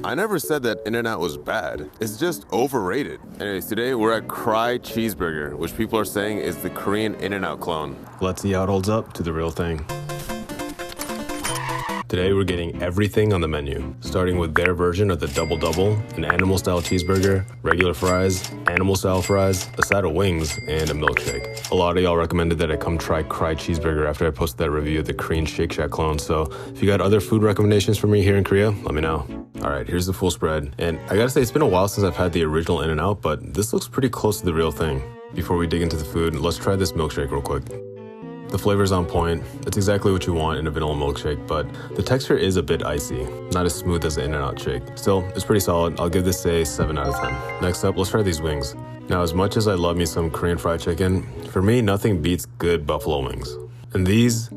I never said that In-N-Out was bad. It's just overrated. Anyways, today we're at Cry Cheeseburger, which people are saying is the Korean In-N-Out clone. Let's see how it holds up to the real thing. Today we're getting everything on the menu, starting with their version of the Double Double, an animal-style cheeseburger, regular fries, animal-style fries, a side of wings, and a milkshake. A lot of y'all recommended that I come try Cry Cheeseburger after I posted that review of the Korean Shake Shack clone, so if you got other food recommendations for me here in Korea, let me know. Alright, here's the full spread, and I gotta say it's been a while since I've had the original In-N-Out, but this looks pretty close to the real thing. Before we dig into the food, let's try this milkshake real quick. The flavor's on point. It's exactly what you want in a vanilla milkshake, but the texture is a bit icy, not as smooth as the In-N-Out shake. Still, it's pretty solid. I'll give this a 7 out of 10. Next up, let's try these wings. Now, as much as I love me some Korean fried chicken, for me, nothing beats good buffalo wings. And these,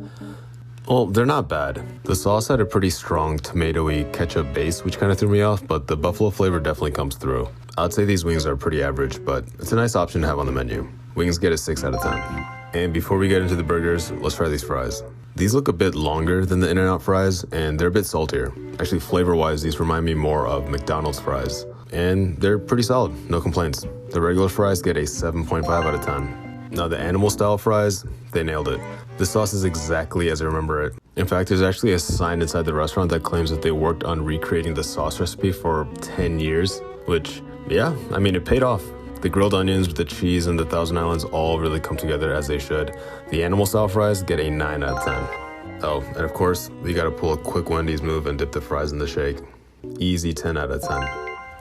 well, they're not bad. The sauce had a pretty strong tomatoey ketchup base, which kind of threw me off, but the buffalo flavor definitely comes through. I'd say these wings are pretty average, but it's a nice option to have on the menu. Wings get a 6 out of 10. And before we get into the burgers, let's try these fries. These look a bit longer than the In-N-Out fries, and they're a bit saltier. Actually, flavor-wise, these remind me more of McDonald's fries. And they're pretty solid, no complaints. The regular fries get a 7.5 out of 10. Now the animal-style fries, they nailed it. The sauce is exactly as I remember it. In fact, there's actually a sign inside the restaurant that claims that they worked on recreating the sauce recipe for 10 years, which, yeah, I mean, it paid off. The grilled onions with the cheese and the Thousand Islands all really come together as they should. The animal-style fries get a 9 out of 10. Oh, and of course, we gotta pull a quick Wendy's move and dip the fries in the shake. Easy 10 out of 10.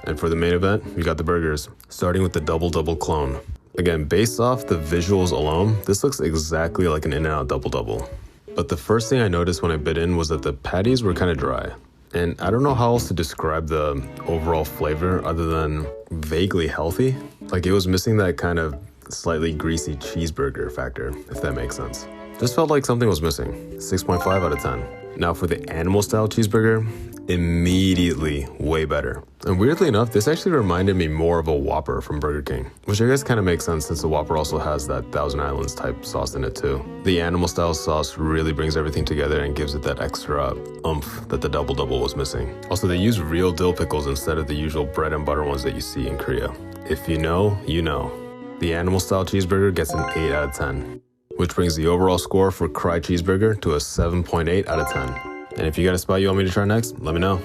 And for the main event, we got the burgers, starting with the Double Double clone. Again, based off the visuals alone, this looks exactly like an In-N-Out Double Double. But the first thing I noticed when I bit in was that the patties were kind of dry. And I don't know how else to describe the overall flavor other than vaguely healthy. Like it was missing that kind of slightly greasy cheeseburger factor, if that makes sense. Just felt like something was missing. 6.5 out of 10. Now for the animal style cheeseburger, immediately way better. And weirdly enough, this actually reminded me more of a Whopper from Burger King, which I guess kind of makes sense since the Whopper also has that Thousand Islands type sauce in it too. The animal style sauce really brings everything together and gives it that extra oomph that the Double Double was missing. Also, they use real dill pickles instead of the usual bread and butter ones that you see in Korea. If you know, you know. The animal style cheeseburger gets an 8 out of 10, which brings the overall score for Cry Cheeseburger to a 7.8 out of 10. And if you got a spot you want me to try next, let me know.